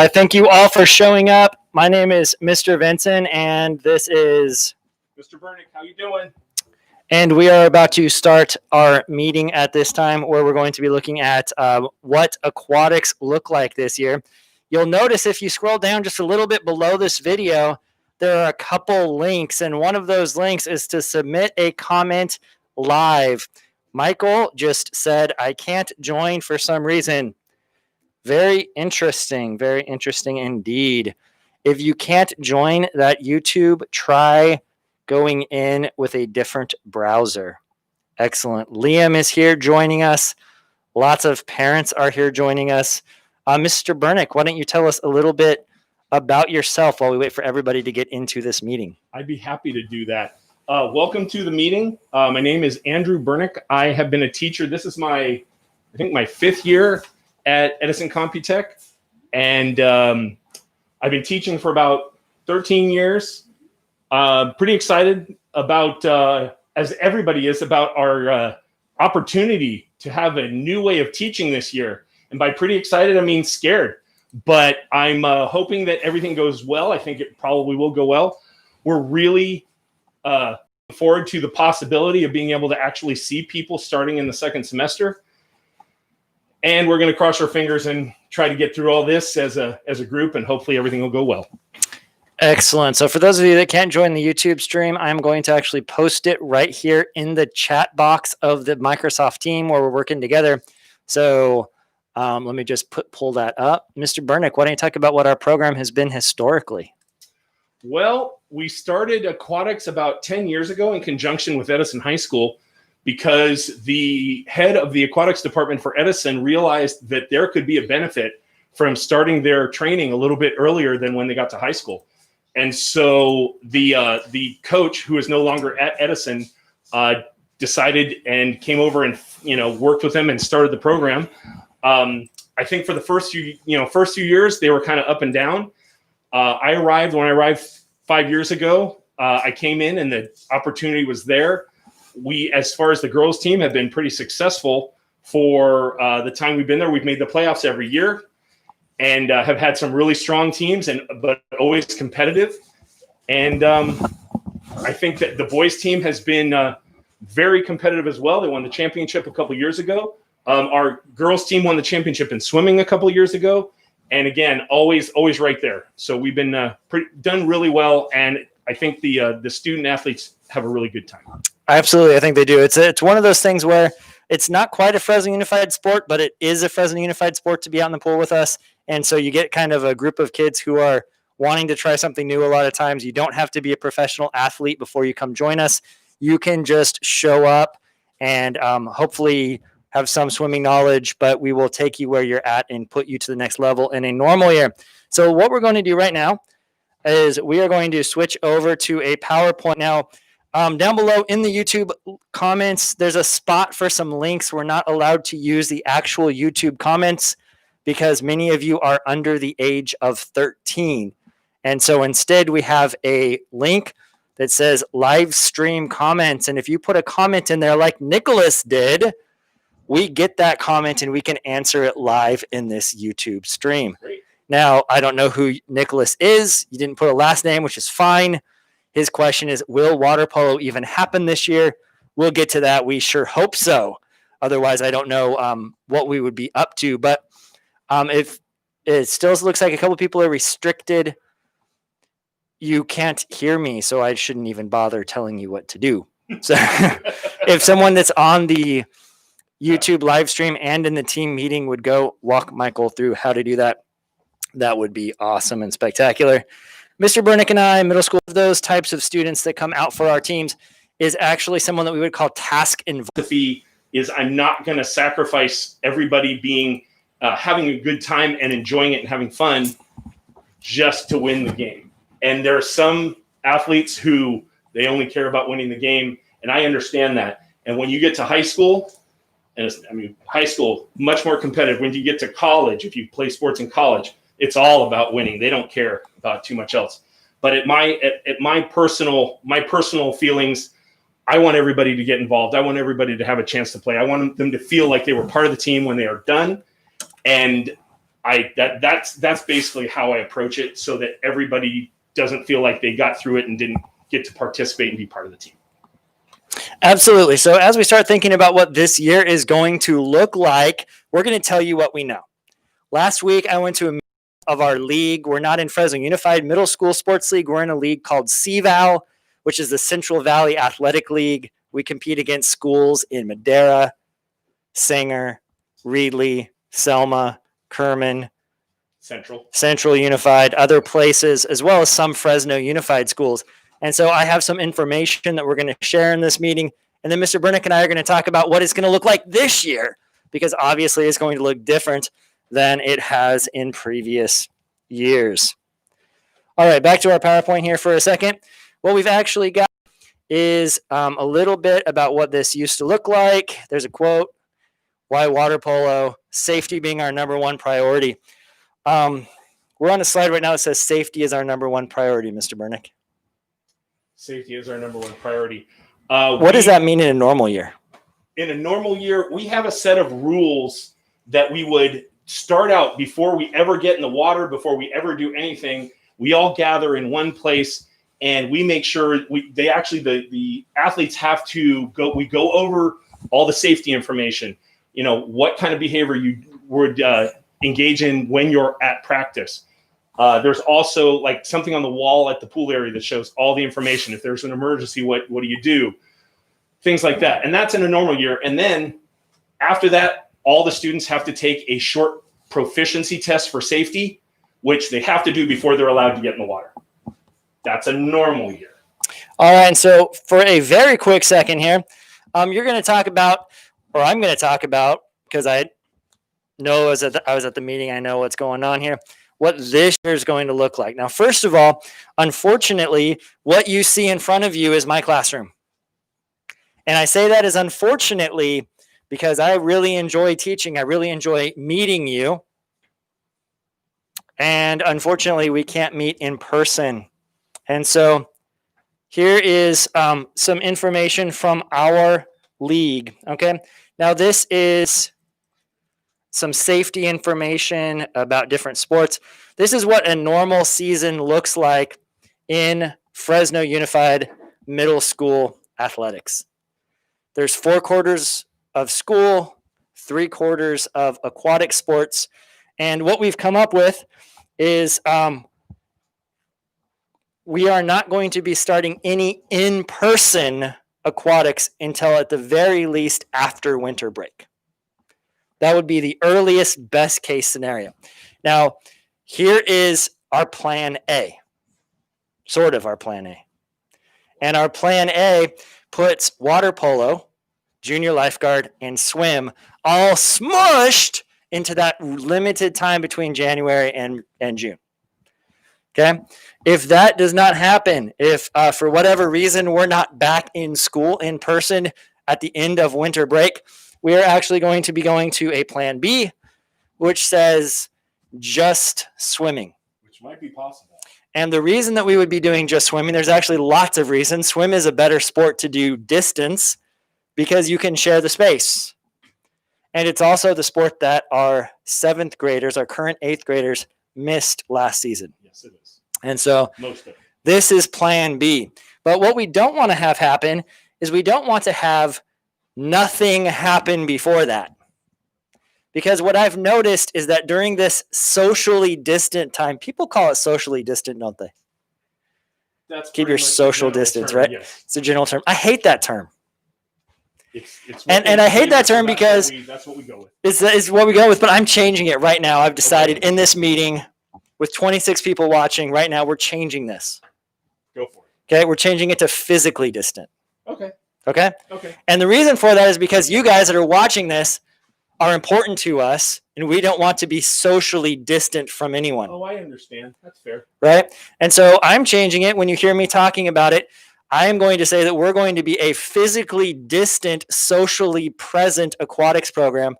Thank you all for showing up. My name is Mr. Vincent, and this is Mr. Bernick. How you doing? And we are about to start our meeting at this time, where we're going to be looking at what aquatics look like this year. You'll notice if you scroll down just a little bit below this video, there are a couple links, and one of those links is to submit a comment live. Michael just said, I can't join for some reason. Very interesting indeed. If you can't join that YouTube, try going in with a different browser. Excellent. Liam is here joining us. Lots of parents are here joining us. Mr. Bernick, why don't you tell us a little bit about yourself while we wait for everybody to get into this meeting? I'd be happy to do that. Welcome to the meeting. My name is Andrew Bernick. I have been a teacher. This is my 5th year at Edison Computech. And I've been teaching for about 13 years. Pretty excited about, as everybody is, about our opportunity to have a new way of teaching this year. And by pretty excited, I mean scared. But I'm hoping that everything goes well. I think it probably will go well. We're really looking forward to the possibility of being able to actually see people starting in the second semester. And we're going to cross our fingers and try to get through all this as a group, and hopefully everything will go well. Excellent. So for those of you that can't join the YouTube stream, I'm going to actually post it right here in the chat box of the Microsoft team where we're working together. So let me just pull that up. Mr. Bernick, why don't you talk about what our program has been historically? Well, we started Aquatics about 10 years ago in conjunction with Edison High School, because the head of the aquatics department for Edison realized that there could be a benefit from starting their training a little bit earlier than when they got to high school. And so the coach, who is no longer at Edison, decided and came over and worked with them and started the program. I think for the first few years, they were kind of up and down. When I arrived 5 years ago, I came in and the opportunity was there. We, as far as the girls team, have been pretty successful for the time we've been there. We've made the playoffs every year, and have had some really strong teams, but always competitive. And I think that the boys team has been very competitive as well. They won the championship a couple years ago. Our girls team won the championship in swimming a couple years ago. And again, always right there. So we've been done really well, and I think the student athletes have a really good time. Absolutely, I think they do. It's one of those things where it's not quite a Fresno Unified sport, but it is a Fresno Unified sport to be out in the pool with us. And so you get kind of a group of kids who are wanting to try something new. A lot of times you don't have to be a professional athlete before you come join us. You can just show up and hopefully have some swimming knowledge, but we will take you where you're at and put you to the next level in a normal year. So what we're going to do right now is we are going to switch over to a PowerPoint. Now, down below in the YouTube comments, there's a spot for some links. We're not allowed to use the actual YouTube comments because many of you are under the age of 13. And so instead we have a link that says Livestream Comments. And if you put a comment in there like Nicholas did, we get that comment and we can answer it live in this YouTube stream. Great. Now, I don't know who Nicholas is. You didn't put a last name, which is fine. His question is, will water polo even happen this year? We'll get to that. We sure hope so. Otherwise, I don't know what we would be up to. But if it still looks like a couple people are restricted, you can't hear me, so I shouldn't even bother telling you what to do. So if someone that's on the YouTube live stream and in the team meeting would go walk Michael through how to do that, that would be awesome and spectacular. Mr. Bernick and I, middle school, those types of students that come out for our teams is actually someone that we would call task involved. Is I'm not going to sacrifice everybody being having a good time and enjoying it and having fun just to win the game. And there are some athletes who they only care about winning the game, and I understand that. And when you get to high school, high school, much more competitive. When you get to college, if you play sports in college, it's all about winning. They don't care about too much else. But at my personal feelings, I want everybody to get involved. I want everybody to have a chance to play. I want them to feel like they were part of the team when they are done. And That's basically how I approach it, so that everybody doesn't feel like they got through it and didn't get to participate and be part of the team. Absolutely. So as we start thinking about what this year is going to look like, we're going to tell you what we know. Last week, I went to a meeting of our league. We're not in Fresno Unified Middle School Sports League. We're in a league called CVAL, which is the Central Valley Athletic League. We compete against schools in Madera, Sanger, Reedley, Selma, Kerman, Central Unified, other places, as well as some Fresno Unified schools. And so I have some information that we're going to share in this meeting. And then Mr. Bernick and I are going to talk about what it's going to look like this year, because obviously it's going to look different than it has in previous years. All right, back to our PowerPoint here for a second. What we've actually got is a little bit about what this used to look like. There's a quote, why water polo, safety being our number one priority. We're on a slide right now that says safety is our number one priority, Mr. Bernick. Safety is our number one priority. What does that mean in a normal year? In a normal year, we have a set of rules that we would start out before we ever get in the water, before we ever do anything. We all gather in one place and we make sure the athletes have to go. We go over all the safety information, what kind of behavior you would engage in when you're at practice. There's also like something on the wall at the pool area that shows all the information. If there's an emergency, what do you do? Things like that. And that's in a normal year. And then after that, all the students have to take a short proficiency test for safety, which they have to do before they're allowed to get in the water. That's a normal year. All right. And so for a very quick second here, you're going to talk about, or I'm going to talk about, because I know I was at the meeting, I know what's going on here, what this year is going to look like. Now, first of all, unfortunately, what you see in front of you is my classroom. And I say that as unfortunately because I really enjoy teaching. I really enjoy meeting you. And unfortunately, we can't meet in person. And so here is some information from our league. Okay. Now, this is some safety information about different sports. This is what a normal season looks like in Fresno Unified Middle School athletics. There's 4 quarters of school, 3 quarters of aquatic sports. And what we've come up with is we are not going to be starting any in-person aquatics until at the very least after winter break. That would be the earliest best case scenario. Now, here is our plan A, sort of our plan A. And our plan A puts water polo, junior lifeguard, and swim all smushed into that limited time between January and June. Okay? If that does not happen, if for whatever reason we're not back in school in person at the end of winter break, we are actually going to be going to a plan B, which says just swimming. Which might be possible. And the reason that we would be doing just swimming, there's actually lots of reasons. Swim is a better sport to do distance because you can share the space. And it's also the sport that our 7th graders, our current 8th graders, missed last season. Yes, it is. And so Most of it. This is plan B. But what we don't want to have happen is we don't want to have nothing happen before that. Because what I've noticed is that during this socially distant time, people call it socially distant, don't they? Keep your social distance, right? Yes. It's a general term. I hate that term. It's and I hate that term because that's what we go with. It's what we go with, but I'm changing it right now. I've decided in this meeting with 26 people watching right now, we're changing this. Go for it. Okay, we're changing it to physically distant. Okay. Okay? Okay. And the reason for that is because you guys that are watching this are important to us, and we don't want to be socially distant from anyone. Oh, I understand. That's fair. Right? And so I'm changing it. When you hear me talking about it, I am going to say that we're going to be a physically distant, socially present aquatics program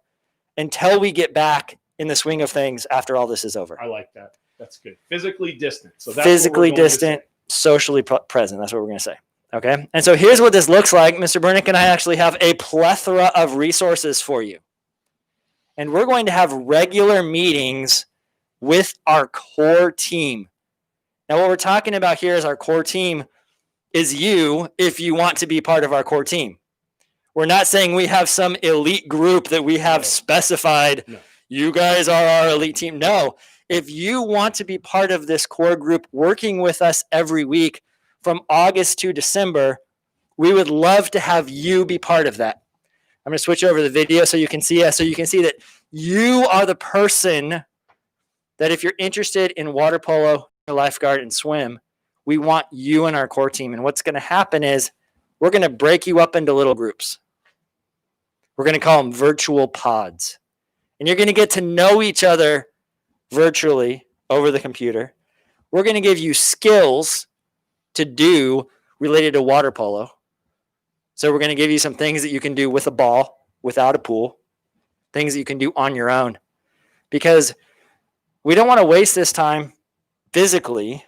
until we get back in the swing of things after all this is over. I like that. That's good. Physically distant. So that's physically distant, socially present. That's what we're going to say. Okay. And so here's what this looks like. Mr. Bernick and I actually have a plethora of resources for you. And we're going to have regular meetings with our core team. Now, what we're talking about here is our core team is you if you want to be part of our core team. We're not saying we have some elite group that we have specified. No. You guys are our elite team. No, if you want to be part of this core group working with us every week from August to December, we would love to have you be part of that. I'm going to switch over the video so you can see us. So you can see that you are the person that if you're interested in water polo, lifeguard, and swim, we want you in our core team. And what's going to happen is we're going to break you up into little groups. We're going to call them virtual pods. And you're going to get to know each other virtually over the computer. We're going to give you skills to do related to water polo. So we're going to give you some things that you can do with a ball, without a pool, things that you can do on your own. Because we don't want to waste this time physically,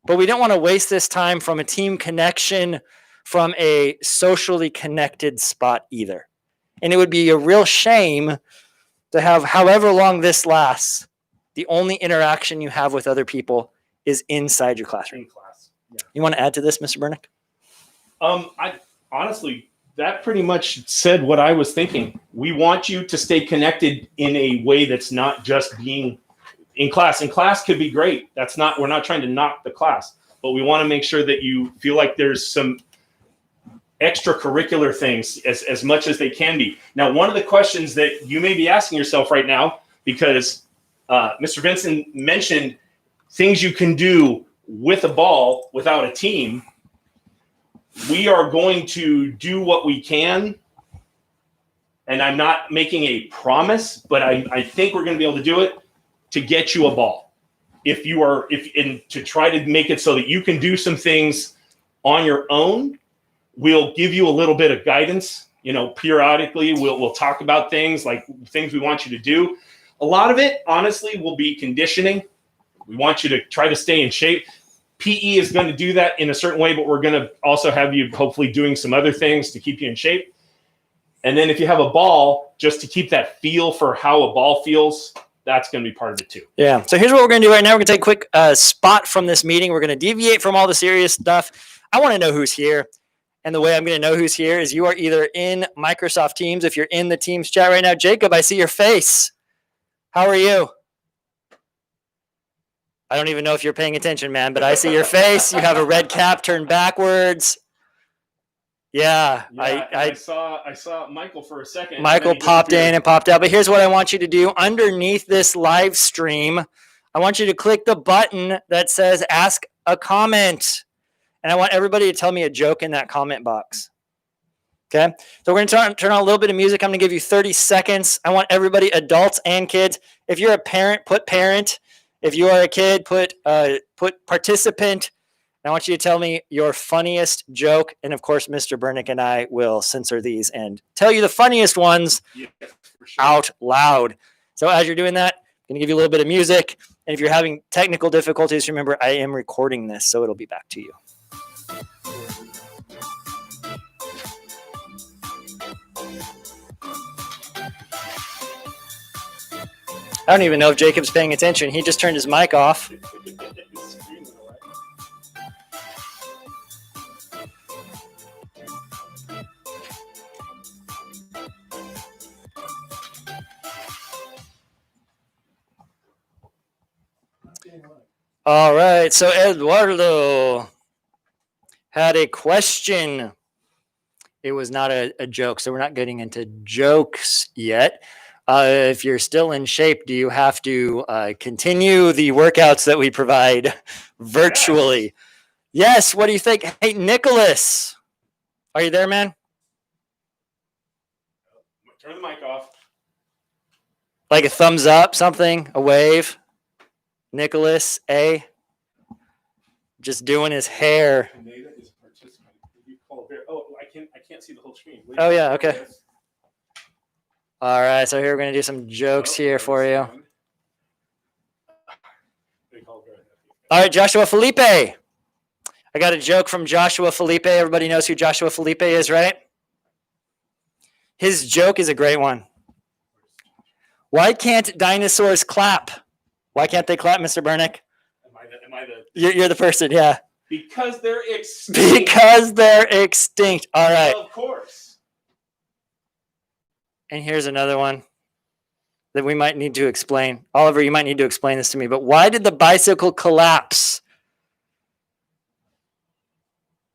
but we don't want to waste this time from a team connection, from a socially connected spot either. And it would be a real shame to have, however long this lasts, the only interaction you have with other people is inside your classroom. In class. Yeah. You want to add to this, Mr. Burnick? I honestly, that pretty much said what I was thinking. We want you to stay connected in a way that's not just being in class. And class could be great. We're not trying to knock the class, but we want to make sure that you feel like there's some extracurricular things as much as they can be. Now, one of the questions that you may be asking yourself right now, because Mr. Vincent mentioned things you can do with a ball without a team. We are going to do what we can, and I'm not making a promise, but I think we're going to be able to do it to get you a ball. To try to make it so that you can do some things on your own. We'll give you a little bit of guidance, periodically. We'll talk about things like things we want you to do. A lot of it, honestly, will be conditioning. We want you to try to stay in shape. PE is going to do that in a certain way, but we're going to also have you hopefully doing some other things to keep you in shape. And then if you have a ball, just to keep that feel for how a ball feels, that's going to be part of it too. Yeah. So here's what we're going to do right now. We're going to take a quick spot from this meeting. We're going to deviate from all the serious stuff. I want to know who's here. And the way I'm going to know who's here is you are either in Microsoft Teams. If you're in the Teams chat right now, Jacob, I see your face. How are you? I don't even know if you're paying attention, man, but I see your face. You have a red cap turned backwards. Yeah. I saw Michael for a second. Michael popped in and popped out. But here's what I want you to do. Underneath this live stream, I want you to click the button that says ask a comment. And I want everybody to tell me a joke in that comment box. Okay? So we're going to turn on a little bit of music. I'm going to give you 30 seconds. I want everybody, adults and kids. If you're a parent, put parent. If you are a kid, put participant. And I want you to tell me your funniest joke. And of course, Mr. Burnick and I will censor these and tell you the funniest ones out loud. So as you're doing that, I'm going to give you a little bit of music. And if you're having technical difficulties, remember, I am recording this, so it'll be back to you. I don't even know if Jacob's paying attention. He just turned his mic off. All right, so Eduardo had a question. It was not a joke, so we're not getting into jokes yet. If you're still in shape, do you have to continue the workouts that we provide virtually? Yes, what do you think? Hey, Nicholas, are you there, man? Turn the mic off. Like a thumbs up, something, a wave. Nicholas, just doing his hair. Oh, I can't see the whole screen. Oh, yeah, okay. All right, so here we're going to do some jokes here for you. All right, Joshua Felipe. I got a joke from Joshua Felipe. Everybody knows who Joshua Felipe is, right? His joke is a great one. Why can't dinosaurs clap? Why can't they clap, Mr. Burnick? Am I the? You're the person, yeah. Because they're extinct. Because they're extinct. All right. Of course. And here's another one that we might need to explain. Oliver, you might need to explain this to me, but why did the bicycle collapse?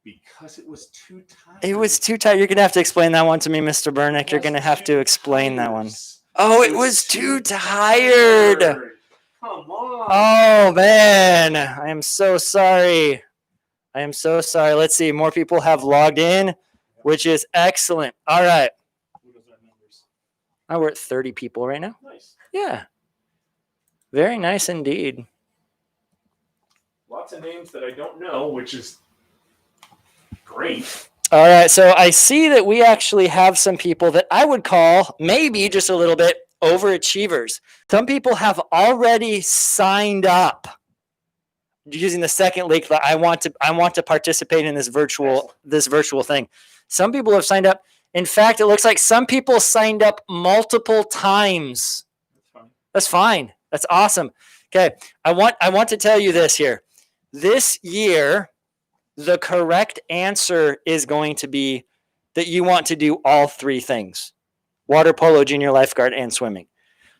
Because it was too tight. It was too tight. You're going to have to explain that one to me, Mr. Burnick. You're going to have to explain that one. Oh, it was too tired. Come on. Oh, man. I am so sorry. I am so sorry. Let's see. More people have logged in, which is excellent. All right. We're at 30 people right now. Nice. Yeah. Very nice indeed. Lots of names that I don't know, which is great. All right. So I see that we actually have some people that I would call maybe just a little bit overachievers. Some people have already signed up using the second link that I want to participate in this virtual thing. Some people have signed up. In fact, it looks like some people signed up multiple times. That's fine. That's awesome. Okay. I want to tell you this here. This year, the correct answer is going to be that you want to do all three things: water polo, junior lifeguard, and swimming.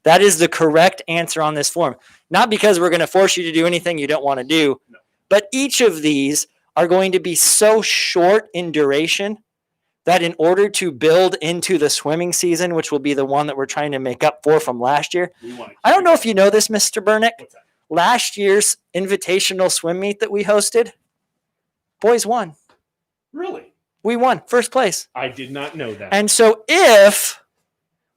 That is the correct answer on this form. Not because we're going to force you to do anything you don't want to do, but each of these are going to be so short in duration that in order to build into the swimming season, which will be the one that we're trying to make up for from last year. I don't know if you know this, Mr. Burnick. Last year's invitational swim meet that we hosted, boys won. Really? We won first place. I did not know that. And so if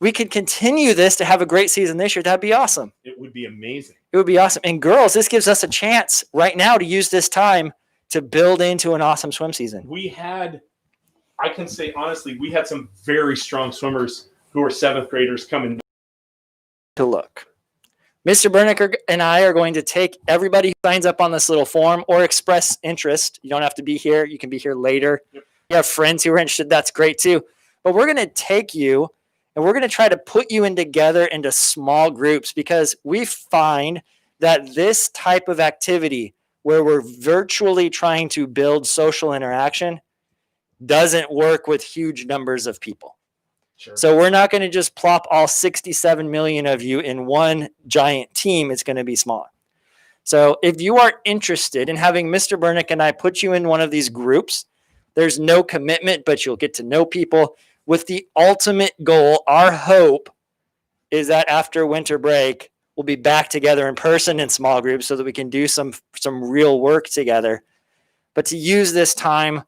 we could continue this to have a great season this year, that'd be awesome. It would be amazing. It would be awesome. And girls, this gives us a chance right now to use this time to build into an awesome swim season. I can say honestly, we had some very strong swimmers who are 7th graders coming to look. Mr. Burnick and I are going to take everybody who signs up on this little form or express interest. You don't have to be here. You can be here later. Yep. You have friends who are interested. That's great too. But we're going to take you and we're going to try to put you in together into small groups, because we find that this type of activity where we're virtually trying to build social interaction doesn't work with huge numbers of people. Sure. So we're not going to just plop all 67 million of you in one giant team. It's going to be smaller. So if you are interested in having Mr. Burnick and I put you in one of these groups, there's no commitment, but you'll get to know people with the ultimate goal. Our hope is that after winter break, we'll be back together in person in small groups so that we can do some real work together. But to use this time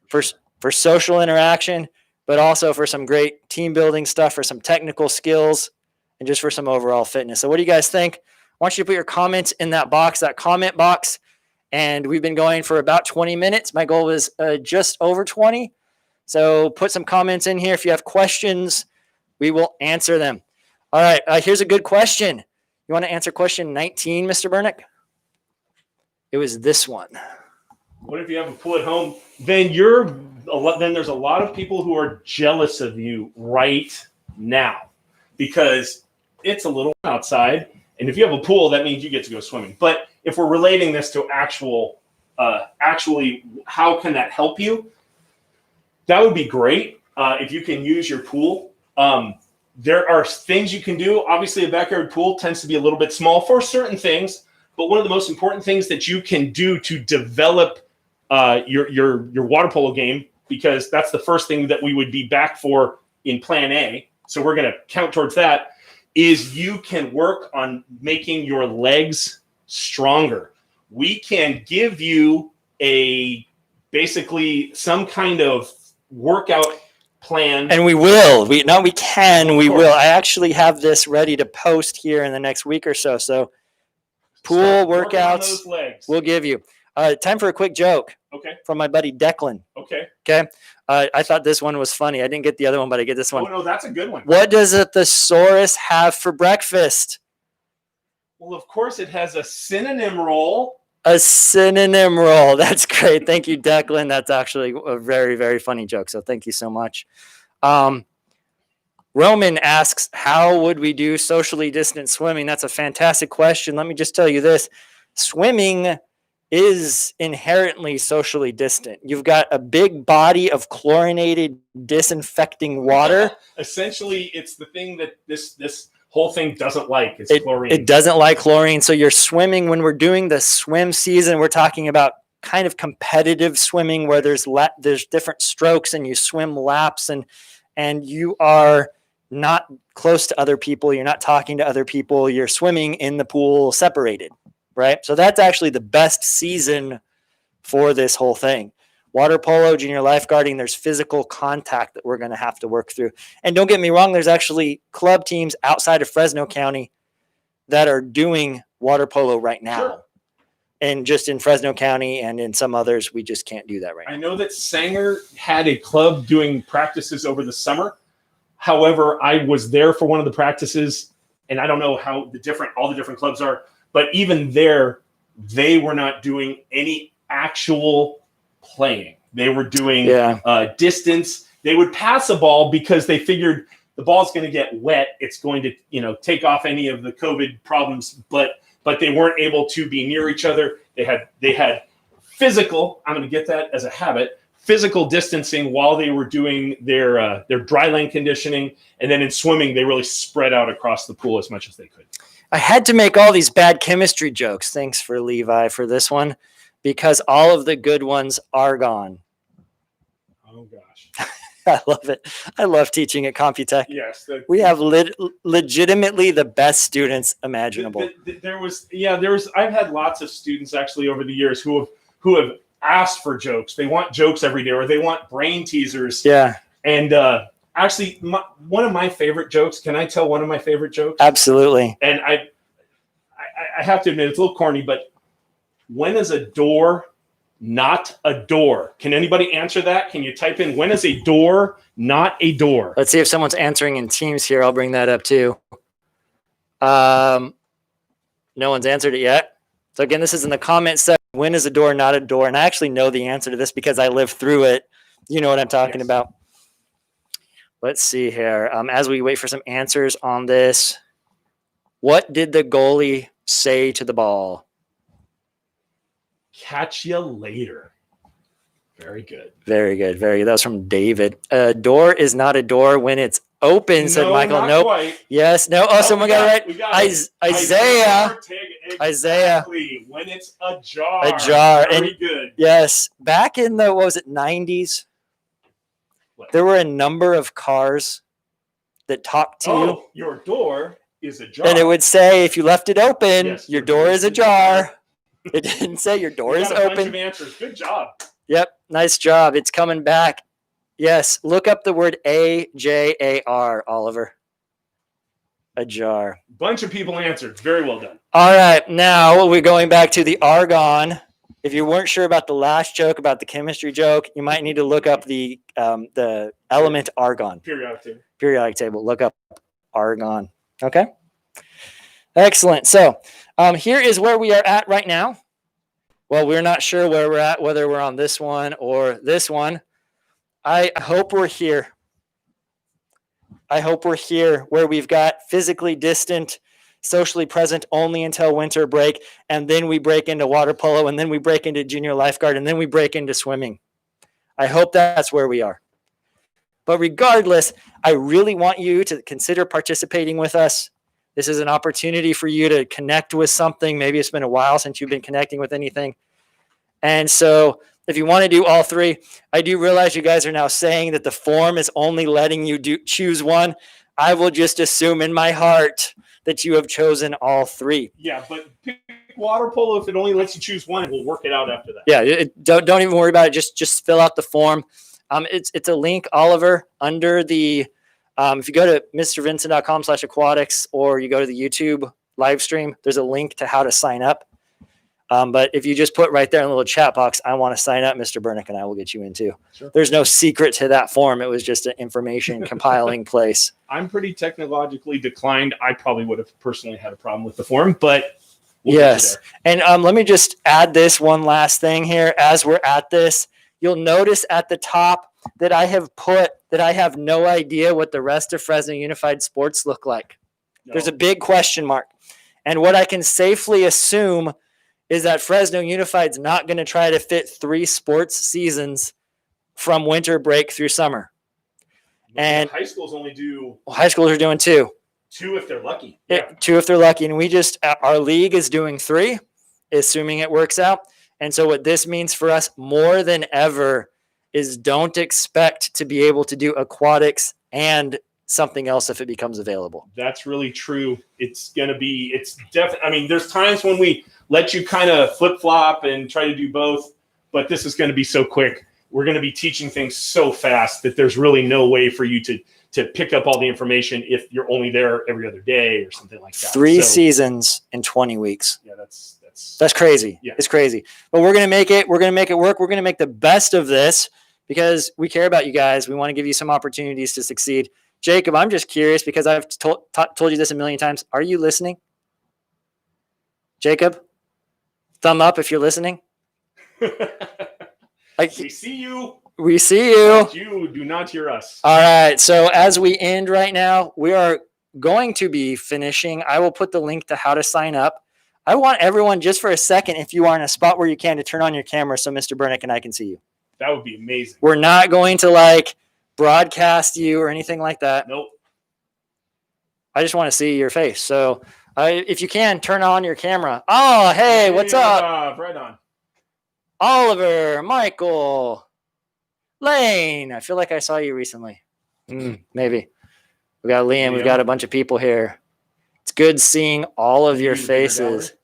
for social interaction, but also for some great team building stuff, for some technical skills, and just for some overall fitness. So what do you guys think? I want you to put your comments in that box, that comment box. And we've been going for about 20 minutes. My goal was just over 20. So put some comments in here. If you have questions, we will answer them. All right, here's a good question. You want to answer question 19, Mr. Burnick? It was this one. What if you have a pool at home? Then there's a lot of people who are jealous of you right now because it's a little outside. And if you have a pool, that means you get to go swimming. But if we're relating this to actually, how can that help you? That would be great if you can use your pool. There are things you can do. Obviously, a backyard pool tends to be a little bit small for certain things. But one of the most important things that you can do to develop your water polo game, because that's the first thing that we would be back for in plan A. So we're going to count towards that, is you can work on making your legs stronger. We can give you basically some kind of workout plan. And we will. We will. I actually have this ready to post here in the next week or so. So pool workouts we'll give you. Time for a quick joke. Okay. From my buddy Declan. Okay. Okay. I thought this one was funny. I didn't get the other one, but I get this one. Oh, no, that's a good one. What does a thesaurus have for breakfast? Well, of course, it has a synonym roll. A synonym roll. That's great. Thank you, Declan. That's actually a very, very funny joke. So thank you so much. Roman asks, how would we do socially distant swimming? That's a fantastic question. Let me just tell you this. Swimming is inherently socially distant. You've got a big body of chlorinated, disinfecting water. Essentially, it's the thing that this whole thing doesn't like. It's chlorine. It doesn't like chlorine. So you're swimming, when we're doing the swim season, we're talking about kind of competitive swimming where there's different strokes and you swim laps and you are not close to other people. You're not talking to other people. You're swimming in the pool separated, right? So that's actually the best season for this whole thing. Water polo, junior lifeguarding, there's physical contact that we're going to have to work through. And don't get me wrong, there's actually club teams outside of Fresno County that are doing water polo right now. Sure. And just in Fresno County and in some others, we just can't do that right now. I know that Sanger had a club doing practices over the summer. However, I was there for one of the practices, and I don't know how all the different clubs are, but even there, they were not doing any actual playing. They were doing distance. They would pass a ball because they figured the ball's going to get wet. It's going to, take off any of the COVID problems, but they weren't able to be near each other. They had physical, I'm going to get that as a habit, physical distancing while they were doing their dry land conditioning. And then in swimming, they really spread out across the pool as much as they could. I had to make all these bad chemistry jokes. Thanks for Levi for this one, because all of the good ones are gone. Oh, gosh. I love it. I love teaching at Computech. Yes. We have legitimately the best students imaginable. I've had lots of students actually over the years who have asked for jokes. They want jokes every day, or they want brain teasers. Yeah. And actually, one of my favorite jokes, can I tell one of my favorite jokes? Absolutely. And I have to admit, it's a little corny, but when is a door not a door? Can anybody answer that? Can you type in, when is a door not a door? Let's see if someone's answering in Teams here. I'll bring that up too. No one's answered it yet. So again, this is in the comments section. When is a door not a door? And I actually know the answer to this because I lived through it. You know what I'm talking about. Let's see here. As we wait for some answers on this, what did the goalie say to the ball? Catch you later. Very good. Very good. That was from David. A door is not a door when it's open, said Michael. Not nope. Quite. Yes. No. Oh, someone got it right. We got Isaiah. Exactly. When it's a jar. A jar. Very good. Yes. Back in the, 90s, there were a number of cars that talked to you. Your door is a jar. And it would say, if you left it open, yes, your door is a jar. It didn't say your door is open. Bunch of answers. Good job. Yep. Nice job. It's coming back. Yes. Look up the word AJAR, Oliver. A jar. Bunch of people answered. Very well done. All right. Now we're going back to the argon. If you weren't sure about the last joke, about the chemistry joke, you might need to look up the element argon. Periodic table. Look up argon. Okay. Excellent. So here is where we are at right now. Well, we're not sure where we're at, whether we're on this one or this one. I hope we're here. I hope we're here where we've got physically distant, socially present only until winter break, and then we break into water polo, and then we break into junior lifeguard, and then we break into swimming. I hope that's where we are. But regardless, I really want you to consider participating with us. This is an opportunity for you to connect with something. Maybe it's been a while since you've been connecting with anything. And so if you want to do all three, I do realize you guys are now saying that the form is only letting you choose one. I will just assume in my heart that you have chosen all three. Yeah, but pick water polo. If it only lets you choose one, we'll work it out after that. Yeah, don't even worry about it. Just fill out the form. It's a link, Oliver, under the if you go to mrvincent.com/aquatics or you go to the YouTube live stream, there's a link to how to sign up. But if you just put right there in the little chat box, I want to sign up, Mr. Bernick and I will get you in too. Sure. There's no secret to that form. It was just an information compiling place. I'm pretty technologically declined. I probably would have personally had a problem with the form, but we'll yes. And let me just add this one last thing here. As we're at this, you'll notice at the top that I have put that I have no idea what the rest of Fresno Unified sports look like. No. There's a big question mark. And what I can safely assume is that Fresno Unified's not going to try to fit 3 sports seasons from winter break through summer. And high schools only do. High schools are doing 2. 2 if they're lucky. Yeah. 2 if they're lucky. And our league is doing 3, assuming it works out. And so what this means for us more than ever is don't expect to be able to do aquatics and something else if it becomes available. That's really true. It's definitely, I mean, there's times when we let you kind of flip flop and try to do both, but this is going to be so quick. We're going to be teaching things so fast that there's really no way for you to pick up all the information if you're only there every other day or something like that. 3 seasons in 20 weeks. Yeah, that's crazy. Yeah. It's crazy. But we're going to make it. We're going to make it work. We're going to make the best of this because we care about you guys. We want to give you some opportunities to succeed. Jacob, I'm just curious because I've told you this a million times. Are you listening? Jacob, thumb up if you're listening. We see you. We see you. But you do not hear us. All right. So as we end right now, we are going to be finishing. I will put the link to how to sign up. I want everyone just for a second, if you are in a spot where you can, to turn on your camera so Mr. Bernick and I can see you. That would be amazing. We're not going to broadcast you or anything like that. Nope. I just want to see your face. So if you can, turn on your camera. Oh, hey, what's up? Right on. Oliver, Michael, Lane. I feel like I saw you recently. Maybe. We got Liam. We've got a bunch of people here. It's good seeing all of your faces.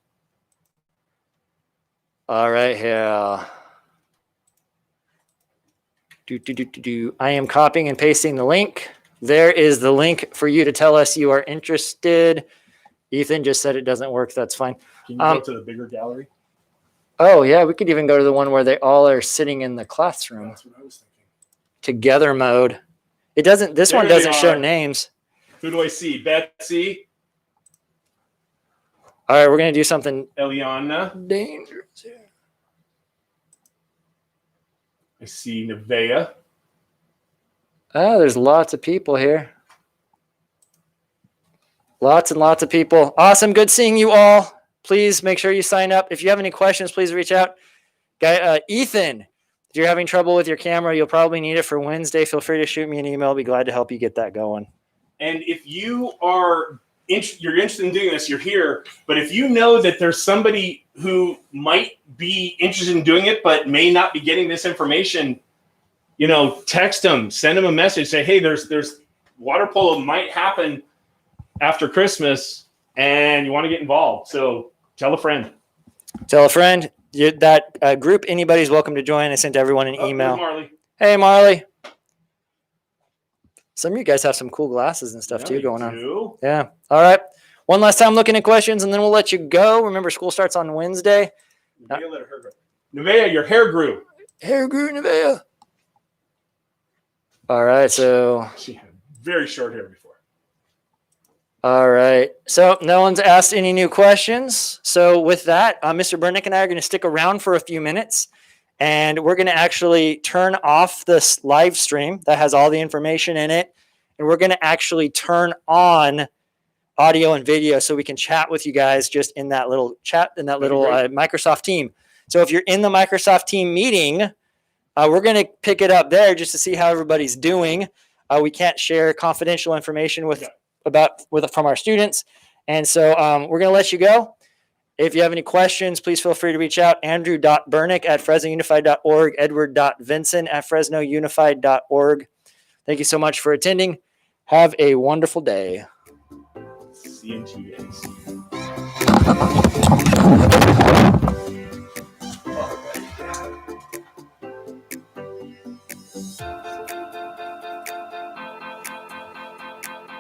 All right, here. I am copying and pasting the link. There is the link for you to tell us you are interested. Ethan just said it doesn't work. That's fine. Can you go to the bigger gallery? Oh, yeah. We could even go to the one where they all are sitting in the classroom. That's what I was thinking. Together mode. This one doesn't show names. Who do I see? Betsy. All right, we're going to do something Eliana. dangerous here. I see Nevaeh. Oh, there's lots of people here. Lots and lots of people. Awesome. Good seeing you all. Please make sure you sign up. If you have any questions, please reach out. Ethan, if you're having trouble with your camera, you'll probably need it for Wednesday. Feel free to shoot me an email. I'll be glad to help you get that going. And if you are you're interested in doing this, you're here. But if you know that there's somebody who might be interested in doing it, but may not be getting this information, text them, send them a message, say, hey, there's water polo might happen after Christmas and you want to get involved. So tell a friend. Tell a friend. That group, anybody's welcome to join. I sent everyone an email. Marley. Hey, Marley. Some of you guys have some cool glasses and stuff too going on. Yeah. All right. One last time looking at questions and then we'll let you go. Remember, school starts on Wednesday. Nevaeh, your hair grew. Hair grew, Nevaeh. All right. So she had very short hair before. All right. So no one's asked any new questions. So with that, Mr. Bernick and I are going to stick around for a few minutes. And we're going to actually turn off this live stream that has all the information in it. And we're going to actually turn on audio and video so we can chat with you guys just in that little chat, in that little Microsoft team. So if you're in the Microsoft team meeting, we're going to pick it up there just to see how everybody's doing. We can't share confidential information from our students. And so we're going to let you go. If you have any questions, please feel free to reach out. Andrew.Bernick@FresnoUnified.org, Edward.Vincent@FresnoUnified.org. Thank you so much for attending. Have a wonderful day. See you in 2 days.